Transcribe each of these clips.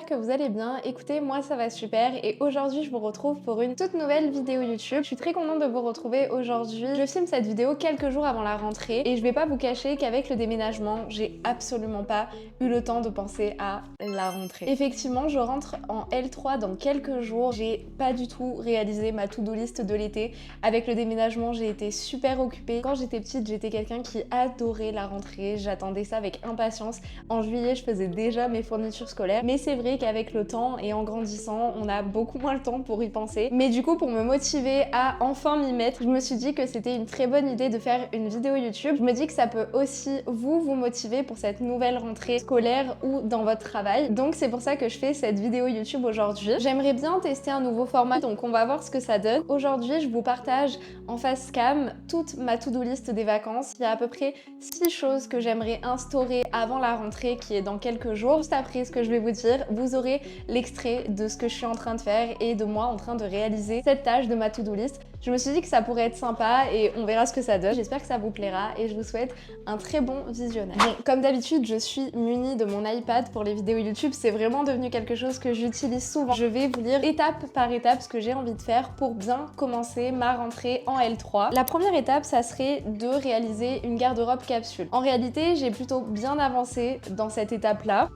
que vous allez bien. Écoutez, moi ça va super et aujourd'hui je vous retrouve pour une toute nouvelle vidéo YouTube. Je suis très contente de vous retrouver aujourd'hui. Je filme cette vidéo quelques jours avant la rentrée et je vais pas vous cacher qu'avec le déménagement, j'ai absolument pas eu le temps de penser à la rentrée. Effectivement, je rentre en L3 dans quelques jours. J'ai pas du tout réalisé ma to-do list de l'été. Avec le déménagement, j'ai été super occupée. Quand j'étais petite, j'étais quelqu'un qui adorait la rentrée. J'attendais ça avec impatience. En juillet, je faisais déjà mes fournitures scolaires. Mais c'est vrai qu'avec le temps et en grandissant, on a beaucoup moins le temps pour y penser. Mais du coup, pour me motiver à enfin m'y mettre, je me suis dit que c'était une très bonne idée de faire une vidéo YouTube. Je me dis que ça peut aussi vous motiver pour cette nouvelle rentrée scolaire ou dans votre travail. Donc c'est pour ça que je fais cette vidéo YouTube aujourd'hui. J'aimerais bien tester un nouveau format, donc on va voir ce que ça donne. Aujourd'hui, je vous partage en face cam toute ma to-do list des vacances. Il y a à peu près 6 choses que j'aimerais instaurer avant la rentrée qui est dans quelques jours. Juste après ce que je vais vous dire, vous aurez l'extrait de ce que je suis en train de faire et de moi en train de réaliser cette tâche de ma to-do list. Je me suis dit que ça pourrait être sympa et on verra ce que ça donne. J'espère que ça vous plaira et je vous souhaite un très bon visionnage. Bon, comme d'habitude, je suis munie de mon iPad pour les vidéos YouTube. C'est vraiment devenu quelque chose que j'utilise souvent. Je vais vous lire étape par étape ce que j'ai envie de faire pour bien commencer ma rentrée en L3. La première étape, ça serait de réaliser une garde-robe capsule. En réalité, j'ai plutôt bien avancé dans cette étape-là.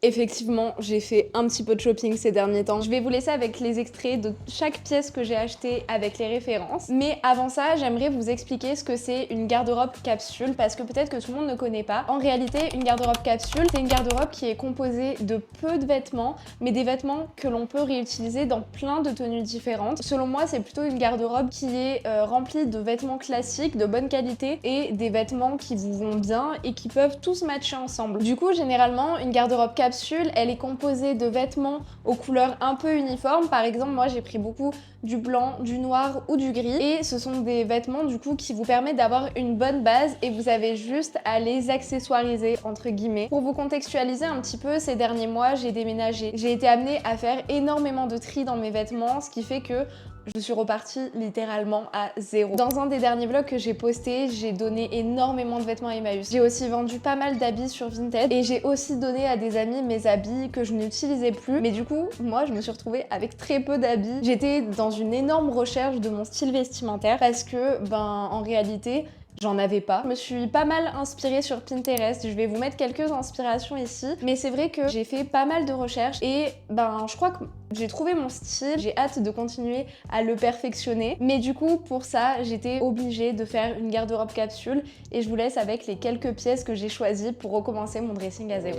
Effectivement, j'ai fait un petit peu de shopping ces derniers temps. Je vais vous laisser avec les extraits de chaque pièce que j'ai achetée avec les références. Mais avant ça, j'aimerais vous expliquer ce que c'est une garde-robe capsule parce que peut-être que tout le monde ne connaît pas. En réalité, une garde-robe capsule, c'est une garde-robe qui est composée de peu de vêtements, mais des vêtements que l'on peut réutiliser dans plein de tenues différentes. Selon moi, c'est plutôt une garde-robe qui est remplie de vêtements classiques, de bonne qualité et des vêtements qui vous vont bien et qui peuvent tous matcher ensemble. Du coup, généralement, une garde-robe capsule, elle est composée de vêtements aux couleurs un peu uniformes. Par exemple, moi j'ai pris beaucoup du blanc, du noir ou du gris et ce sont des vêtements du coup qui vous permettent d'avoir une bonne base et vous avez juste à les accessoiriser entre guillemets. Pour vous contextualiser un petit peu, ces derniers mois j'ai déménagé. J'ai été amenée à faire énormément de tri dans mes vêtements, ce qui fait que je suis repartie littéralement à zéro. Dans un des derniers vlogs que j'ai posté, j'ai donné énormément de vêtements à Emmaüs. J'ai aussi vendu pas mal d'habits sur Vinted et j'ai aussi donné à des amis mes habits que je n'utilisais plus. Mais du coup, moi, je me suis retrouvée avec très peu d'habits. J'étais dans une énorme recherche de mon style vestimentaire parce que, en réalité, j'en avais pas. Je me suis pas mal inspirée sur Pinterest. Je vais vous mettre quelques inspirations ici. Mais c'est vrai que j'ai fait pas mal de recherches et je crois que j'ai trouvé mon style. J'ai hâte de continuer à le perfectionner. Mais du coup, pour ça, j'étais obligée de faire une garde-robe capsule et je vous laisse avec les quelques pièces que j'ai choisies pour recommencer mon dressing à zéro.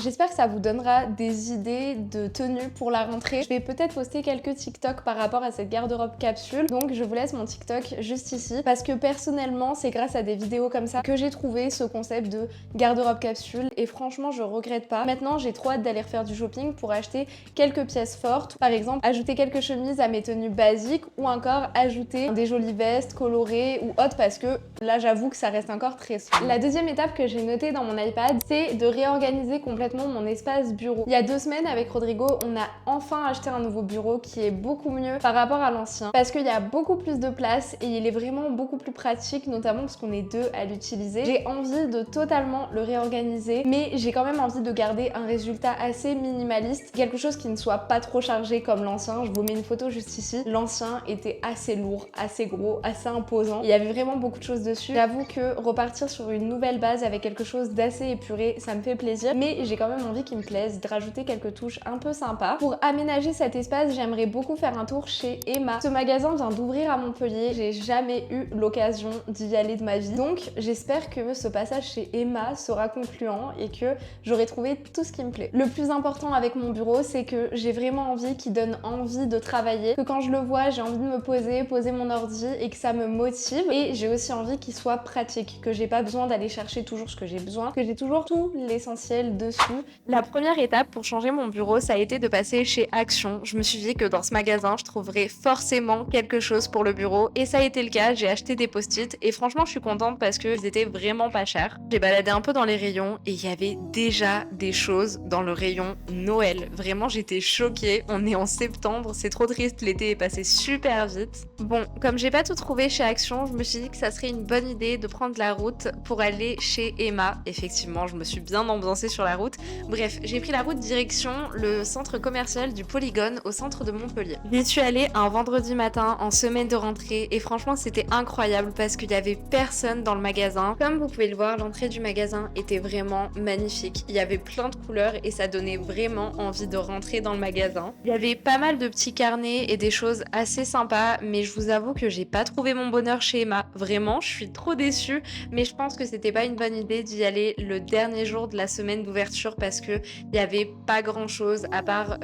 J'espère que ça vous donnera des idées de tenues pour la rentrée. Je vais peut-être poster quelques TikTok par rapport à cette garde-robe capsule. Donc je vous laisse mon TikTok juste ici parce que personnellement, c'est grâce à des vidéos comme ça que j'ai trouvé ce concept de garde-robe capsule et franchement, je regrette pas. Maintenant, j'ai trop hâte d'aller refaire du shopping pour acheter quelques pièces fortes. Par exemple, ajouter quelques chemises à mes tenues basiques ou encore ajouter des jolies vestes colorées ou autres parce que là, j'avoue que ça reste encore très sombre. La deuxième étape que j'ai notée dans mon iPad, c'est de réorganiser complètement mon espace bureau. Il y a 2 semaines avec Rodrigo, on a enfin acheté un nouveau bureau qui est beaucoup mieux par rapport à l'ancien parce qu'il y a beaucoup plus de place et il est vraiment beaucoup plus pratique, notamment parce qu'on est 2 à l'utiliser. J'ai envie de totalement le réorganiser, mais j'ai quand même envie de garder un résultat assez minimaliste, quelque chose qui ne soit pas trop chargé comme l'ancien. Je vous mets une photo juste ici. L'ancien était assez lourd, assez gros, assez imposant. Il y avait vraiment beaucoup de choses dessus. J'avoue que repartir sur une nouvelle base avec quelque chose d'assez épuré, ça me fait plaisir, mais j'ai quand même envie qu'il me plaise, de rajouter quelques touches un peu sympas. Pour aménager cet espace, j'aimerais beaucoup faire un tour chez Emma. Ce magasin vient d'ouvrir à Montpellier, j'ai jamais eu l'occasion d'y aller de ma vie, donc j'espère que ce passage chez Emma sera concluant et que j'aurai trouvé tout ce qui me plaît. Le plus important avec mon bureau, c'est que j'ai vraiment envie qu'il donne envie de travailler, que quand je le vois, j'ai envie de me poser mon ordi et que ça me motive, et j'ai aussi envie qu'il soit pratique, que j'ai pas besoin d'aller chercher toujours ce que j'ai besoin, que j'ai toujours tout l'essentiel dessus. La première étape pour changer mon bureau, ça a été de passer chez Action. Je me suis dit que dans ce magasin, je trouverais forcément quelque chose pour le bureau et ça a été le cas. J'ai acheté des post-it et franchement, je suis contente parce qu'ils étaient vraiment pas chers. J'ai baladé un peu dans les rayons et il y avait déjà des choses dans le rayon Noël. Vraiment, j'étais choquée. On est en septembre, c'est trop triste. L'été est passé super vite. Bon, comme j'ai pas tout trouvé chez Action, je me suis dit que ça serait une bonne idée de prendre la route pour aller chez Emma. Effectivement, je me suis bien ambiancée sur la route. Bref, j'ai pris la route direction le centre commercial du Polygone au centre de Montpellier. J'y suis allée un vendredi matin en semaine de rentrée et franchement c'était incroyable parce qu'il y avait personne dans le magasin. Comme vous pouvez le voir, l'entrée du magasin était vraiment magnifique. Il y avait plein de couleurs et ça donnait vraiment envie de rentrer dans le magasin. Il y avait pas mal de petits carnets et des choses assez sympas, mais je vous avoue que j'ai pas trouvé mon bonheur chez Emma. Vraiment, je suis trop déçue, mais je pense que c'était pas une bonne idée d'y aller le dernier jour de la semaine d'ouverture parce que il y avait pas grand chose à part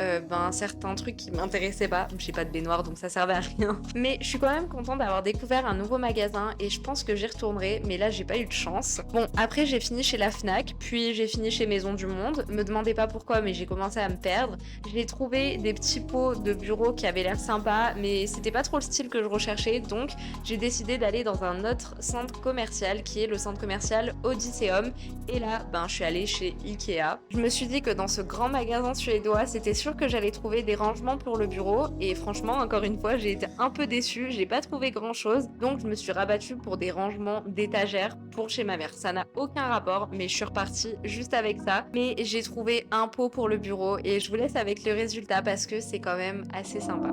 certains trucs qui m'intéressaient pas. J'ai pas de baignoire donc ça servait à rien. Mais je suis quand même contente d'avoir découvert un nouveau magasin et je pense que j'y retournerai, mais là j'ai pas eu de chance. Bon, après j'ai fini chez la Fnac, puis j'ai fini chez Maison du Monde. Me demandez pas pourquoi, mais j'ai commencé à me perdre. J'ai trouvé des petits pots de bureau qui avaient l'air sympas, mais c'était pas trop le style que je recherchais, donc j'ai décidé d'aller dans un autre centre commercial qui est le centre commercial Odysseum. Et là, je suis allée chez Ikea. Je me suis dit que dans ce grand magasin suédois, c'était sûr que j'allais trouver des rangements pour le bureau et franchement, encore une fois, j'ai été un peu déçue, j'ai pas trouvé grand chose, donc je me suis rabattue pour des rangements d'étagères pour chez ma mère. Ça n'a aucun rapport, mais je suis repartie juste avec ça. Mais j'ai trouvé un pot pour le bureau et je vous laisse avec le résultat parce que c'est quand même assez sympa.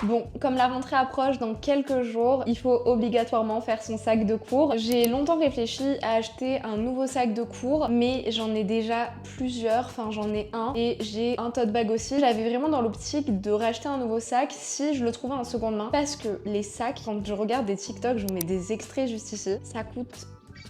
Bon, comme la rentrée approche dans quelques jours, il faut obligatoirement faire son sac de cours. J'ai longtemps réfléchi à acheter un nouveau sac de cours, mais j'en ai déjà plusieurs, enfin j'en ai un, et j'ai un tote bag aussi. J'avais vraiment dans l'optique de racheter un nouveau sac si je le trouvais en seconde main, parce que les sacs, quand je regarde des TikTok, je vous mets des extraits juste ici, ça coûte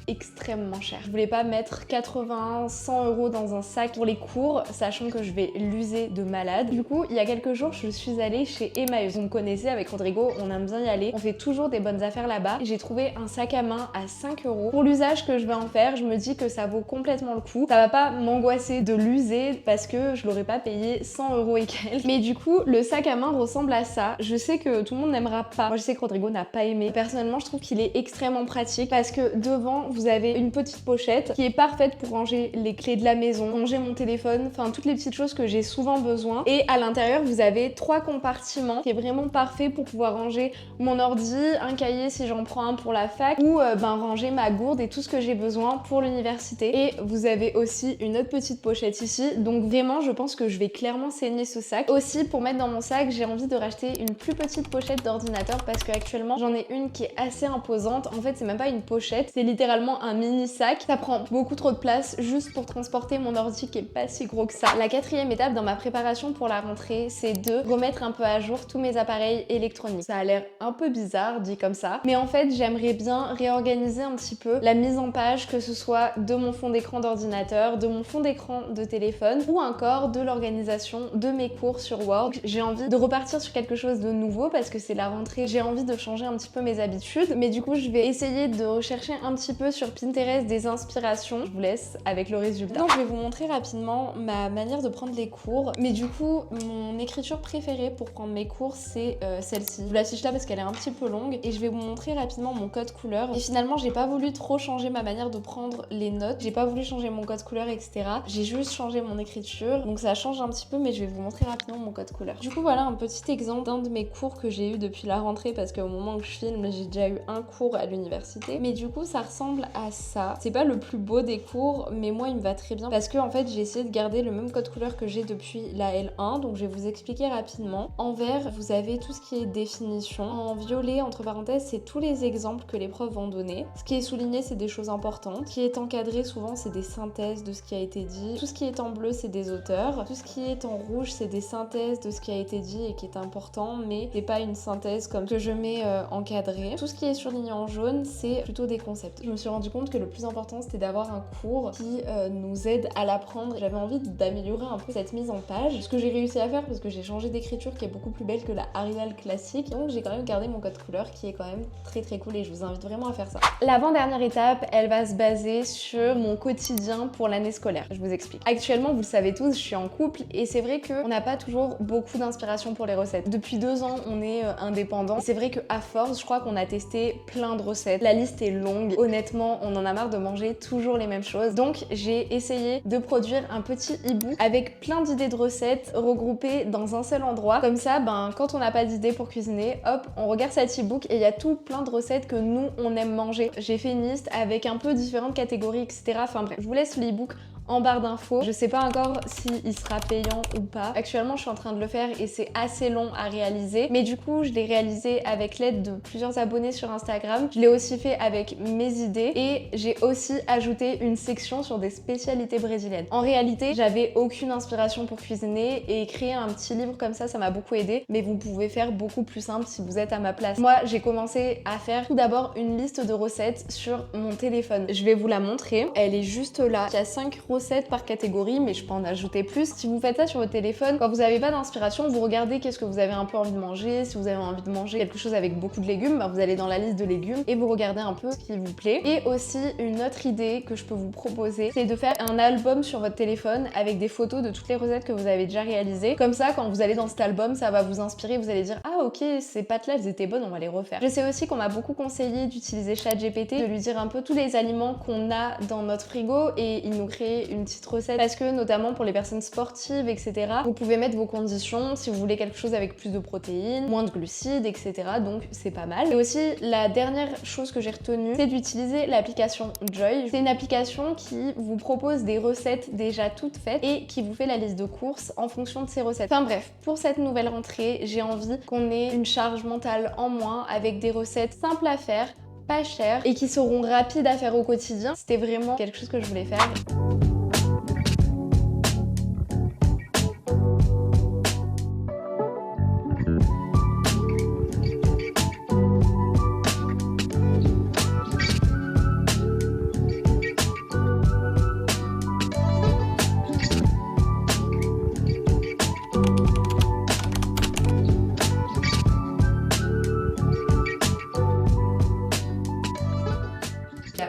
extrêmement cher. Je voulais pas mettre 80, 100 euros dans un sac pour les cours, sachant que je vais l'user de malade. Du coup, il y a quelques jours, je suis allée chez Emmaüs. Vous me connaissez, avec Rodrigo, on aime bien y aller. On fait toujours des bonnes affaires là-bas. J'ai trouvé un sac à main à 5 euros. Pour l'usage que je vais en faire, je me dis que ça vaut complètement le coup. Ça va pas m'angoisser de l'user parce que je l'aurais pas payé 100 euros et quelques. Mais du coup, le sac à main ressemble à ça. Je sais que tout le monde n'aimera pas. Moi, je sais que Rodrigo n'a pas aimé. Personnellement, je trouve qu'il est extrêmement pratique parce que devant, vous avez une petite pochette qui est parfaite pour ranger les clés de la maison, ranger mon téléphone, enfin toutes les petites choses que j'ai souvent besoin. Et à l'intérieur, vous avez 3 compartiments qui est vraiment parfait pour pouvoir ranger mon ordi, un cahier si j'en prends un pour la fac, ou ranger ma gourde et tout ce que j'ai besoin pour l'université. Et vous avez aussi une autre petite pochette ici. Donc vraiment, je pense que je vais clairement saigner ce sac. Aussi, pour mettre dans mon sac, j'ai envie de racheter une plus petite pochette d'ordinateur parce qu'actuellement, j'en ai une qui est assez imposante. En fait, c'est même pas une pochette, c'est littéralement littéralement un mini sac. Ça prend beaucoup trop de place juste pour transporter mon ordi qui est pas si gros que ça. La quatrième étape dans ma préparation pour la rentrée, c'est de remettre un peu à jour tous mes appareils électroniques. Ça a l'air un peu bizarre dit comme ça, mais en fait j'aimerais bien réorganiser un petit peu la mise en page, que ce soit de mon fond d'écran d'ordinateur, de mon fond d'écran de téléphone ou encore de l'organisation de mes cours sur Word. J'ai envie de repartir sur quelque chose de nouveau parce que c'est la rentrée, j'ai envie de changer un petit peu mes habitudes, mais du coup je vais essayer de rechercher un petit peu sur Pinterest des inspirations. Je vous laisse avec le résultat. Donc je vais vous montrer rapidement ma manière de prendre les cours, mais du coup mon écriture préférée pour prendre mes cours c'est celle-ci. Je vous l'affiche là parce qu'elle est un petit peu longue et je vais vous montrer rapidement mon code couleur. Et finalement j'ai pas voulu trop changer ma manière de prendre les notes, j'ai pas voulu changer mon code couleur etc. J'ai juste changé mon écriture, donc ça change un petit peu, mais je vais vous montrer rapidement mon code couleur. Du coup voilà un petit exemple d'un de mes cours que j'ai eu depuis la rentrée, parce qu'au moment où je filme j'ai déjà eu un cours à l'université, mais du coup ça ressemble à ça. C'est pas le plus beau des cours, mais moi il me va très bien parce que en fait j'ai essayé de garder le même code couleur que j'ai depuis la L1, donc je vais vous expliquer rapidement. En vert vous avez tout ce qui est définition, en violet entre parenthèses c'est tous les exemples que les profs vont donner. Ce qui est souligné c'est des choses importantes, ce qui est encadré souvent c'est des synthèses de ce qui a été dit, tout ce qui est en bleu c'est des auteurs, tout ce qui est en rouge c'est des synthèses de ce qui a été dit et qui est important, mais c'est pas une synthèse comme que je mets encadré. Tout ce qui est surligné en jaune c'est plutôt des concepts. Je me suis rendu compte que le plus important c'était d'avoir un cours qui nous aide à l'apprendre. J'avais envie d'améliorer un peu cette mise en page, ce que j'ai réussi à faire parce que j'ai changé d'écriture qui est beaucoup plus belle que la Arial classique, donc j'ai quand même gardé mon code couleur qui est quand même très très cool et je vous invite vraiment à faire ça. L'avant-dernière étape, elle va se baser sur mon quotidien pour l'année scolaire. Je vous explique. Actuellement, vous le savez tous, je suis en couple et c'est vrai qu'on n'a pas toujours beaucoup d'inspiration pour les recettes. Depuis 2 ans, on est indépendant. C'est vrai qu'à force, je crois qu'on a testé plein de recettes. La liste est longue. Honnêtement, on en a marre de manger toujours les mêmes choses. Donc, j'ai essayé de produire un petit e-book avec plein d'idées de recettes regroupées dans un seul endroit. Comme ça, quand on n'a pas d'idée pour cuisiner, hop, on regarde cet e-book et il y a tout plein de recettes que nous, on aime manger. J'ai fait une liste avec un peu différentes catégories, etc. Enfin bref, je vous laisse l'e-book en barre d'infos. Je sais pas encore s'il sera payant ou pas. Actuellement, je suis en train de le faire et c'est assez long à réaliser. Mais du coup, je l'ai réalisé avec l'aide de plusieurs abonnés sur Instagram. Je l'ai aussi fait avec mes idées et j'ai aussi ajouté une section sur des spécialités brésiliennes. En réalité, j'avais aucune inspiration pour cuisiner et créer un petit livre comme ça m'a beaucoup aidé. Mais vous pouvez faire beaucoup plus simple si vous êtes à ma place. Moi, j'ai commencé à faire tout d'abord une liste de recettes sur mon téléphone. Je vais vous la montrer. Elle est juste là. Il y a 5 recettes par catégorie, mais je peux en ajouter plus. Si vous faites ça sur votre téléphone, quand vous n'avez pas d'inspiration, vous regardez qu'est-ce que vous avez un peu envie de manger. Si vous avez envie de manger quelque chose avec beaucoup de légumes, vous allez dans la liste de légumes et vous regardez un peu ce qui vous plaît. Et aussi, une autre idée que je peux vous proposer, c'est de faire un album sur votre téléphone avec des photos de toutes les recettes que vous avez déjà réalisées. Comme ça, quand vous allez dans cet album, ça va vous inspirer. Vous allez dire « Ah ok, ces pâtes-là, elles étaient bonnes, on va les refaire ». Je sais aussi qu'on m'a beaucoup conseillé d'utiliser ChatGPT, de lui dire un peu tous les aliments qu'on a dans notre frigo et il nous crée une petite recette, parce que notamment pour les personnes sportives etc, vous pouvez mettre vos conditions si vous voulez quelque chose avec plus de protéines, moins de glucides etc, donc c'est pas mal. Et aussi la dernière chose que j'ai retenue, c'est d'utiliser l'application Joy. C'est une application qui vous propose des recettes déjà toutes faites et qui vous fait la liste de courses en fonction de ces recettes. Enfin bref, pour cette nouvelle rentrée, j'ai envie qu'on ait une charge mentale en moins avec des recettes simples à faire, pas chères et qui seront rapides à faire au quotidien. C'était vraiment quelque chose que je voulais faire.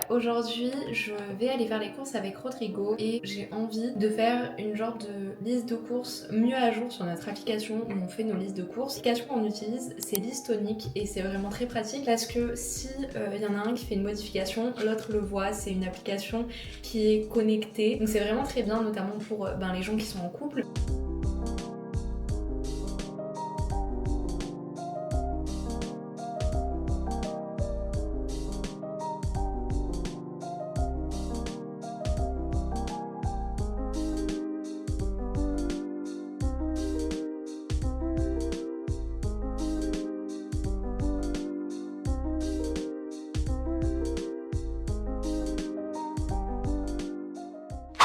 Aujourd'hui, je vais aller faire les courses avec Rodrigo et j'ai envie de faire une genre de liste de courses mieux à jour sur notre application où on fait nos listes de courses. L'application qu'on utilise, c'est Listonic et c'est vraiment très pratique parce que si y en a un qui fait une modification, l'autre le voit. C'est une application qui est connectée, donc c'est vraiment très bien, notamment pour les gens qui sont en couple.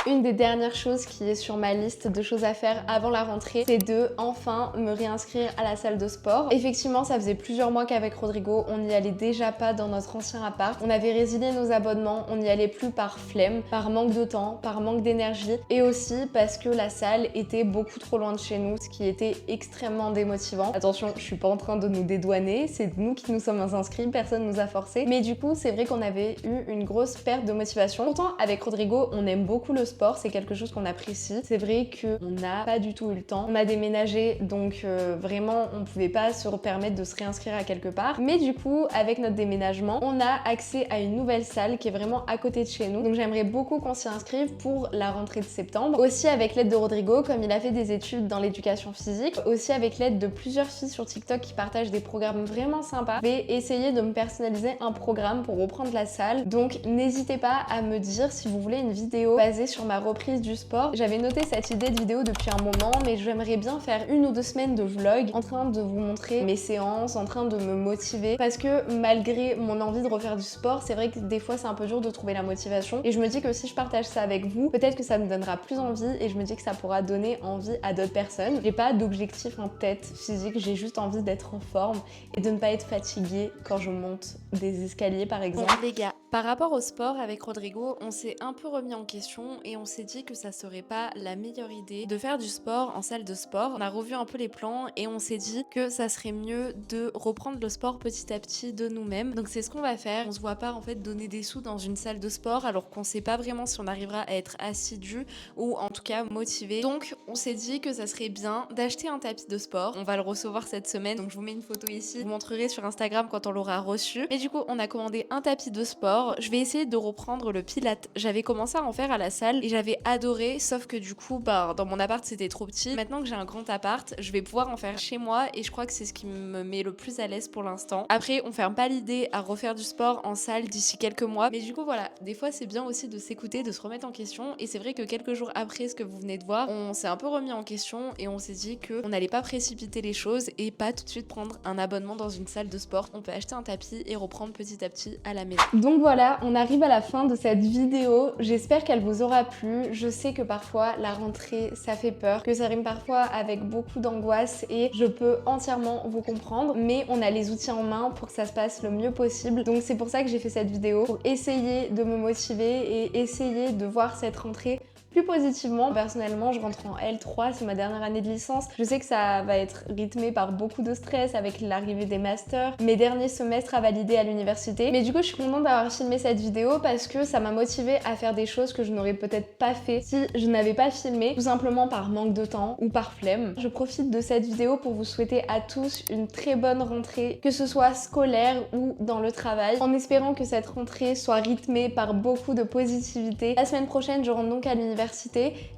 Une des dernières choses qui est sur ma liste de choses à faire avant la rentrée, c'est de enfin me réinscrire à la salle de sport. Effectivement, ça faisait plusieurs mois qu'avec Rodrigo, on n'y allait déjà pas dans notre ancien appart. On avait résilié nos abonnements, on n'y allait plus par flemme, par manque de temps, par manque d'énergie et aussi parce que la salle était beaucoup trop loin de chez nous, ce qui était extrêmement démotivant. Attention, je suis pas en train de nous dédouaner, c'est nous qui nous sommes inscrits, personne nous a forcé. Mais du coup, c'est vrai qu'on avait eu une grosse perte de motivation. Pourtant, avec Rodrigo, on aime beaucoup le sport, c'est quelque chose qu'on apprécie. C'est vrai qu'on n'a pas du tout eu le temps. On a déménagé, donc vraiment, on pouvait pas se permettre de se réinscrire à quelque part. Mais du coup, avec notre déménagement, on a accès à une nouvelle salle qui est vraiment à côté de chez nous. Donc j'aimerais beaucoup qu'on s'y inscrive pour la rentrée de septembre. Aussi avec l'aide de Rodrigo, comme il a fait des études dans l'éducation physique. Aussi avec l'aide de plusieurs filles sur TikTok qui partagent des programmes vraiment sympas. Je vais essayer de me personnaliser un programme pour reprendre la salle. Donc n'hésitez pas à me dire si vous voulez une vidéo basée sur ma reprise du sport. J'avais noté cette idée de vidéo depuis un moment, mais j'aimerais bien faire 1 ou 2 semaines de vlog en train de vous montrer mes séances, en train de me motiver. Parce que malgré mon envie de refaire du sport, c'est vrai que des fois c'est un peu dur de trouver la motivation. Et je me dis que si je partage ça avec vous, peut-être que ça me donnera plus envie et je me dis que ça pourra donner envie à d'autres personnes. J'ai pas d'objectif en tête physique, j'ai juste envie d'être en forme et de ne pas être fatiguée quand je monte des escaliers par exemple. Bon, les gars, par rapport au sport avec Rodrigo, on s'est un peu remis en question et on s'est dit que ça serait pas la meilleure idée de faire du sport en salle de sport. On a revu un peu les plans et on s'est dit que ça serait mieux de reprendre le sport petit à petit de nous-mêmes. Donc c'est ce qu'on va faire. On se voit pas en fait donner des sous dans une salle de sport alors qu'on sait pas vraiment si on arrivera à être assidu ou en tout cas motivé. Donc on s'est dit que ça serait bien d'acheter un tapis de sport. On va le recevoir cette semaine, donc je vous mets une photo ici. Je vous montrerai sur Instagram quand on l'aura reçu. Et du coup, on a commandé un tapis de sport. Je vais essayer de reprendre le Pilates. J'avais commencé à en faire à la salle et j'avais adoré, sauf que du coup, dans mon appart, c'était trop petit. Maintenant que j'ai un grand appart, je vais pouvoir en faire chez moi et je crois que c'est ce qui me met le plus à l'aise pour l'instant. Après, on ferme pas l'idée à refaire du sport en salle d'ici quelques mois. Mais du coup, voilà, des fois, c'est bien aussi de s'écouter, de se remettre en question. Et c'est vrai que quelques jours après ce que vous venez de voir, on s'est un peu remis en question et on s'est dit qu'on n'allait pas précipiter les choses et pas tout de suite prendre un abonnement dans une salle de sport. On peut acheter un tapis et reprendre petit à petit à la maison. Donc voilà, on arrive à la fin de cette vidéo. J'espère qu'elle vous aura plu. Je sais que parfois la rentrée ça fait peur, que ça rime parfois avec beaucoup d'angoisse et je peux entièrement vous comprendre, mais on a les outils en main pour que ça se passe le mieux possible. Donc c'est pour ça que j'ai fait cette vidéo, pour essayer de me motiver et essayer de voir cette rentrée plus positivement. Personnellement, je rentre en L3, c'est ma dernière année de licence. Je sais que ça va être rythmé par beaucoup de stress avec l'arrivée des masters, mes derniers semestres à valider à l'université. Mais du coup, je suis contente d'avoir filmé cette vidéo parce que ça m'a motivée à faire des choses que je n'aurais peut-être pas fait si je n'avais pas filmé, tout simplement par manque de temps ou par flemme. Je profite de cette vidéo pour vous souhaiter à tous une très bonne rentrée, que ce soit scolaire ou dans le travail, en espérant que cette rentrée soit rythmée par beaucoup de positivité. La semaine prochaine, je rentre donc à l'université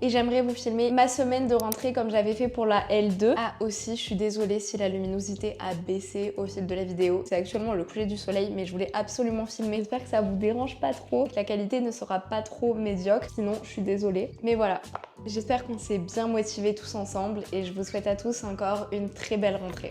et j'aimerais vous filmer ma semaine de rentrée comme j'avais fait pour la L2. Ah aussi, je suis désolée si la luminosité a baissé au fil de la vidéo. C'est actuellement le coucher du soleil, mais je voulais absolument filmer. J'espère que ça vous dérange pas trop, que la qualité ne sera pas trop médiocre. Sinon, je suis désolée. Mais voilà, j'espère qu'on s'est bien motivés tous ensemble et je vous souhaite à tous encore une très belle rentrée.